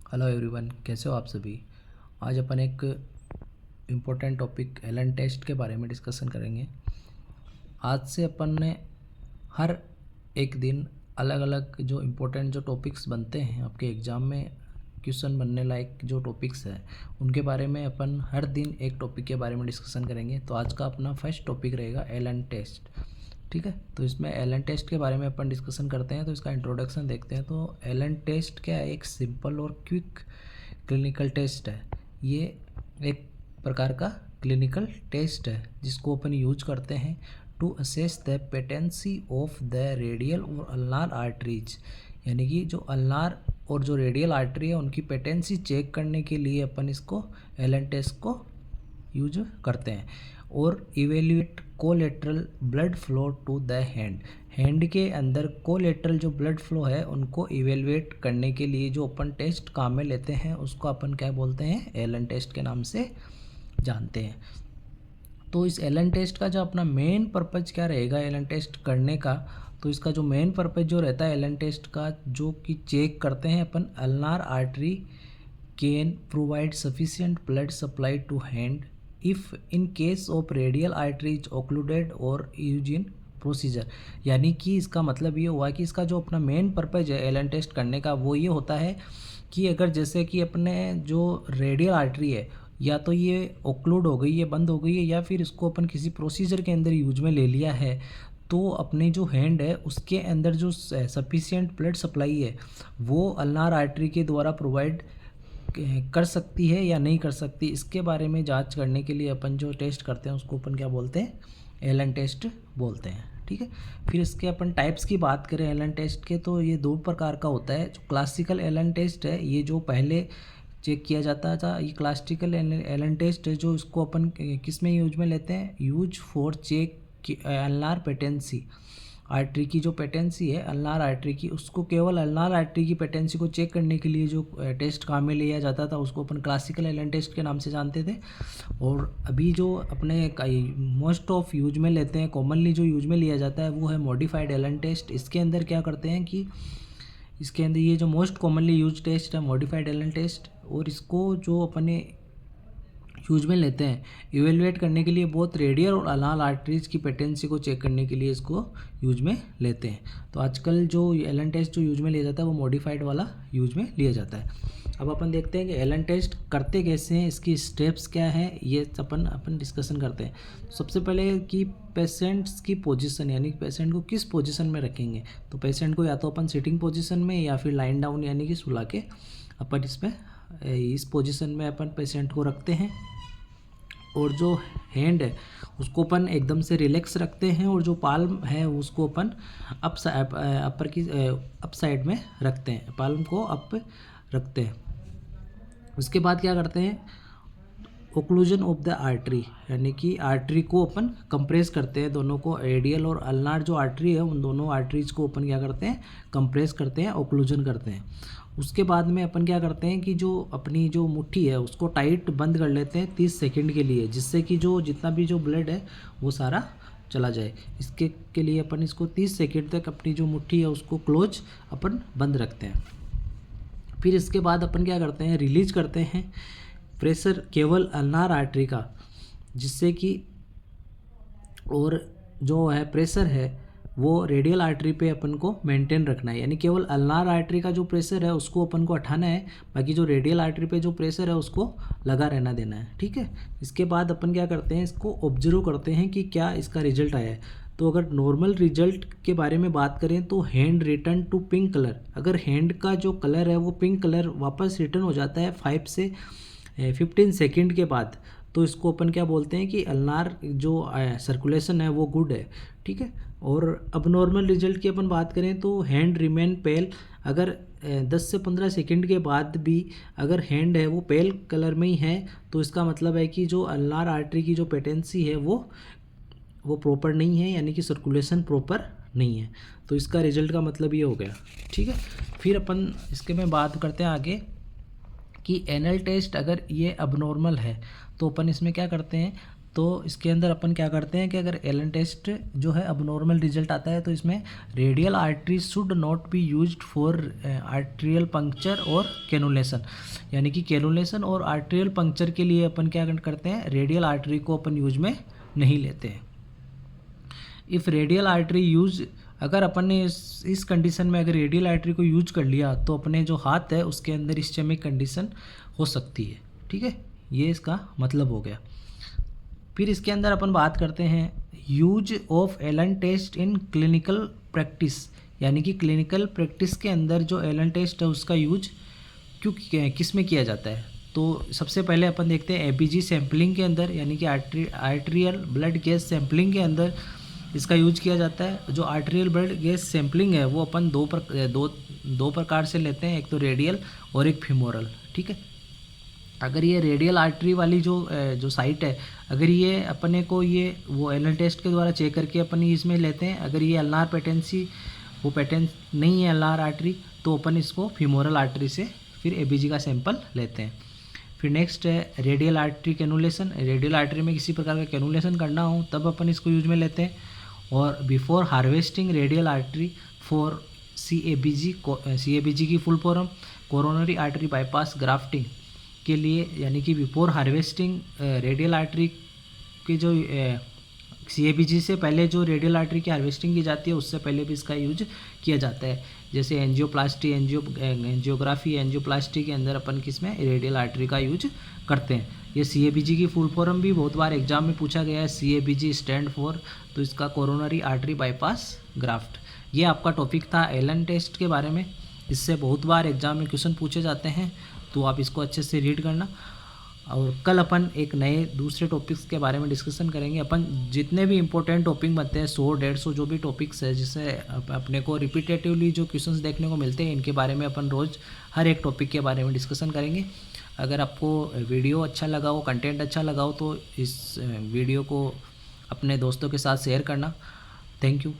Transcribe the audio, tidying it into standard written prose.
Hello everyone, कैसे हो आप सभी। आज अपन एक इम्पोर्टेंट टॉपिक एलन टेस्ट के बारे में डिस्कशन करेंगे। आज से अपन ने हर एक दिन अलग अलग जो इम्पोर्टेंट जो टॉपिक्स बनते हैं आपके एग्ज़ाम में क्वेश्चन बनने लायक जो टॉपिक्स हैं उनके बारे में अपन हर दिन एक टॉपिक के बारे में डिस्कशन करेंगे। तो आज का अपना फर्स्ट टॉपिक रहेगा एलन टेस्ट। ठीक है, तो इसमें एलन टेस्ट के बारे में अपन डिस्कशन करते हैं। तो इसका इंट्रोडक्शन देखते हैं। तो एलन टेस्ट क्या है? एक सिंपल और क्विक क्लिनिकल टेस्ट है। ये एक प्रकार का क्लिनिकल टेस्ट है जिसको अपन यूज करते हैं to assess the patency of the radial और अल्नार आर्टरीज, यानी कि जो अल्नार और जो रेडियल आर्टरी है उनकी पेटेंसी चेक करने के लिए अपन इसको एलन टेस्ट को यूज करते हैं। और evaluate collateral blood flow to the hand के अंदर कोलेटरल जो ब्लड फ्लो है उनको इवेल्यूएट करने के लिए जो अपन टेस्ट काम में लेते हैं उसको अपन क्या बोलते हैं? एलन टेस्ट के नाम से जानते हैं। तो इस एलन टेस्ट का जो अपना मेन पर्पज़ क्या रहेगा एलन टेस्ट करने का? तो इसका जो मेन पर्पज़ जो रहता है एलन टेस्ट का, जो कि चेक करते हैं अपन ulnar artery can provide sufficient blood supply to hand if in case of radial artery is occluded और यूज इन प्रोसीजर। यानी कि इसका मतलब ये हुआ कि इसका जो अपना मेन पर्पज़ है एलन टेस्ट करने का वो ये होता है कि अगर जैसे कि अपने जो रेडियल आर्टरी है या तो ये ओक्लूड हो गई है, बंद हो गई है, या फिर इसको अपन किसी प्रोसीजर के अंदर यूज में ले लिया है, तो अपने जो हैंड है उसके अंदर जो सफिशिएंट ब्लड सप्लाई है वो अल्नार आर्टरी के द्वारा प्रोवाइड कर सकती है या नहीं कर सकती, इसके बारे में जांच करने के लिए अपन जो टेस्ट करते हैं उसको अपन क्या बोलते हैं? एलन टेस्ट बोलते हैं। ठीक है, फिर इसके अपन टाइप्स की बात करें एलन टेस्ट के, तो ये दो प्रकार का होता है। जो क्लासिकल एलन टेस्ट है ये जो पहले चेक किया जाता था, ये क्लासिकल एलन टेस्ट है जो इसको अपन किस में यूज में लेते हैं? Use for check ulnar patency, artery की जो पेटेंसी है अल्नार आर्टरी की, उसको केवल अल्नार आर्टरी की पेटेंसी को चेक करने के लिए जो टेस्ट काम में लिया जाता था उसको अपन क्लासिकल एलन टेस्ट के नाम से जानते थे। और अभी जो अपने मोस्ट ऑफ यूज में लेते हैं, कॉमनली जो यूज में लिया जाता है वो है मॉडिफाइड एलन टेस्ट। इसके अंदर क्या करते हैं कि इसके अंदर ये जो मोस्ट कॉमनली यूज टेस्ट है मॉडिफाइड एलन टेस्ट, और इसको जो अपने यूज में लेते हैं इवेलुएट करने के लिए बहुत रेडियल और अल्नार आर्टरीज की पेटेंसी को चेक करने के लिए इसको यूज में लेते हैं। तो आजकल जो एलन टेस्ट जो यूज में लिया जाता है वो मॉडिफाइड वाला यूज में लिया जाता है। अब अपन देखते हैं कि एलन टेस्ट करते कैसे हैं, इसकी स्टेप्स क्या हैं, ये अपन डिस्कशन करते हैं। सबसे पहले कि पेशेंट्स की पोजीशन, यानी पेशेंट को किस पोजीशन में रखेंगे। तो पेशेंट को या तो अपन सिटिंग पोजीशन में या फिर लाइन डाउन यानी कि सुला के अपन इसमें इस पोजीशन में अपन पेशेंट को रखते हैं। और जो हैंड है उसको अपन एकदम से रिलैक्स रखते हैं, और जो पाल्म है उसको अपन अपर की अप साइड में रखते हैं, पाल्म को अप रखते हैं। उसके बाद क्या करते हैं? ओक्लूजन ऑफ द आर्टरी, यानी कि आर्टरी को अपन कंप्रेस करते हैं, दोनों को रेडियल और अल्नार जो आर्टरी है उन दोनों आर्टरीज को अपन क्या करते हैं? कंप्रेस करते हैं, ओक्लूजन करते हैं। उसके बाद में अपन क्या करते हैं कि जो अपनी जो मुट्ठी है उसको टाइट बंद कर लेते हैं 30 सेकंड के लिए, जिससे कि जो जितना भी जो ब्लड है वो सारा चला जाए। इसके के लिए अपन इसको 30 सेकंड तक अपनी जो मुट्ठी है उसको क्लोज अपन बंद रखते हैं। फिर इसके बाद अपन क्या करते हैं? रिलीज करते हैं प्रेशर केवल अल्नार आर्टरी का, जिससे कि और जो है प्रेशर है वो रेडियल आर्टरी पे अपन को मेंटेन रखना है, यानी केवल अल्नार आर्टरी का जो प्रेशर है उसको अपन को हटाना है, बाकी जो रेडियल आर्टरी पे जो प्रेशर है उसको लगा रहना देना है। ठीक है, इसके बाद अपन क्या करते हैं? इसको ऑब्जर्व करते हैं कि क्या इसका रिजल्ट आया है। तो अगर नॉर्मल रिजल्ट के बारे में बात करें तो hand return to pink colour, अगर हैंड का जो कलर है वो पिंक कलर वापस रिटर्न हो जाता है 5 से 15 सेकंड के बाद, तो इसको अपन क्या बोलते हैं कि अल्नार जो सर्कुलेशन है वो गुड है। ठीक है, और अब नॉर्मल रिजल्ट की अपन बात करें तो हैंड रिमेन पेल, अगर 10 से 15 सेकंड के बाद भी अगर हैंड है वो पेल कलर में ही है तो इसका मतलब है कि जो अल्नार आर्टरी की जो पेटेंसी है वो प्रॉपर नहीं है, यानी कि सर्कुलेशन प्रॉपर नहीं है। तो इसका रिजल्ट का मतलब ये हो गया। ठीक है, फिर अपन इसके में बात करते हैं आगे कि एनल टेस्ट अगर ये अबनॉर्मल है तो अपन इसमें क्या करते हैं? तो इसके अंदर अपन क्या करते हैं कि अगर एलन टेस्ट जो है अब नॉर्मल रिजल्ट आता है तो इसमें radial artery should not be used for arterial puncture और कैनुलेशन, यानी कि कैनुलेशन और आर्ट्रियल पंक्चर के लिए अपन क्या करते हैं, रेडियल आर्टरी को अपन यूज में नहीं लेते हैं। इफ़ रेडियल आर्टरी यूज, अगर अपन ने इस कंडीशन में अगर रेडियल आर्टरी को यूज कर लिया तो अपने जो हाथ है उसके अंदर इस्चेमिक कंडीशन हो सकती है। ठीक है, ये इसका मतलब हो गया। फिर इसके अंदर अपन बात करते हैं use of Allen test in clinical practice, यानी कि क्लिनिकल प्रैक्टिस के अंदर जो एलन टेस्ट है उसका यूज किस में किया जाता है। तो सबसे पहले अपन देखते हैं एपीजी सैम्पलिंग के अंदर, यानी कि आर्ट्रियल ब्लड गैस सैम्पलिंग के अंदर इसका यूज किया जाता है। जो आर्ट्रियल ब्लड गैस सैम्पलिंग है वो अपन दो प्रकार से लेते हैं, एक तो रेडियल और एक फीमोरल। ठीक है, अगर ये रेडियल आर्टरी वाली जो साइट है, अगर ये अपने को ये वो एलन टेस्ट के द्वारा चेक करके अपन इसमें लेते हैं, अगर ये एलनार पेटेंसी वो पेटेंस नहीं है एलनार आर्टरी, तो अपन इसको फीमोरल आर्टरी से फिर एबीजी का सैंपल लेते हैं। फिर नेक्स्ट है radial artery cannulation. Radial artery में किसी प्रकार का कैनुलेशन करना हो तब अपन इसको यूज में लेते हैं। और before harvesting radial artery for CABG की full form coronary artery bypass grafting के लिए, यानी कि बिफोर हार्वेस्टिंग रेडियल आर्टरी के जो CABG से पहले जो रेडियल आर्टरी की हार्वेस्टिंग की जाती है उससे पहले भी इसका यूज किया जाता है। जैसे एंजियोप्लास्टी, एंजियोग्राफी, एंजियोप्लास्टी के अंदर अपन किसमें रेडियल आर्टरी का यूज करते हैं। ये CABG की फुल फॉर्म भी बहुत बार एग्जाम में पूछा गया है, CABG स्टैंड फॉर, तो इसका कोरोनरी आर्टरी बाईपास ग्राफ्ट। ये आपका टॉपिक था एलन टेस्ट के बारे में, इससे बहुत बार एग्जाम में क्वेश्चन पूछे जाते हैं, तो आप इसको अच्छे से रीड करना। और कल अपन एक नए दूसरे टॉपिक्स के बारे में डिस्कशन करेंगे। अपन जितने भी इंपॉर्टेंट टॉपिक बनते हैं 100-150 जो भी टॉपिक्स है जिससे अपने को रिपीटेटिवली जो क्वेश्चंस देखने को मिलते हैं, इनके बारे में अपन रोज़ हर एक टॉपिक के बारे में डिस्कशन करेंगे। अगर आपको वीडियो अच्छा लगा हो, कंटेंट अच्छा लगा हो, तो इस वीडियो को अपने दोस्तों के साथ शेयर करना। Thank you.